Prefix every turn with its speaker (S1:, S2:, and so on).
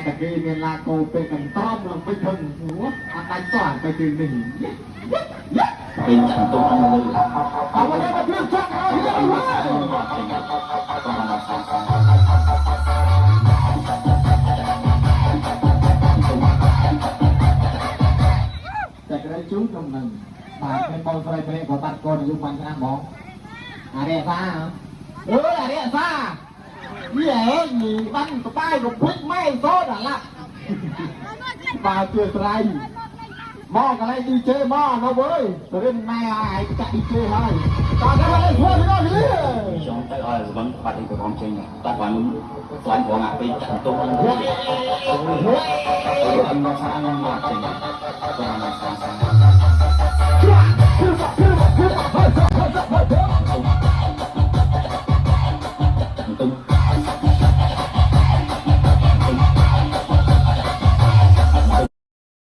S1: ตะกี้เนี่ยลาโกเป็นกันต้อมลงไปถึงหัวอะไรต่อไปถึงหนึ่ง
S2: เป็นจันทร์ตรงนั้นเลย
S1: เอาไว้มาเพื่อช่างเอาเรื่องว่าแต่กระไรจุ้งตรงนั้นปากเป็นบอลไฟไปกว่าตัดก้อนยุคมันชนะบอกอะไรซ่าอะไรซ่าเนี่ยหนีมันก็ป้ายกับพึ่งไม่โซดอ่ะล่ะมาเกิดอะไรมองอะไรดีเจมองนะเว้ยตัวเล่นไม่ไอ้จะดีเจให้ตอนนั้นอะไรพวกนี้นี่
S2: ช่องใต้อ้อยวันปฏิบัติความจริงตอนวันสอนหัวงาเป็นจันทร์ตรงนั้นเลยอันนั้นสร้างมาจริงตรงนั้นสร้าง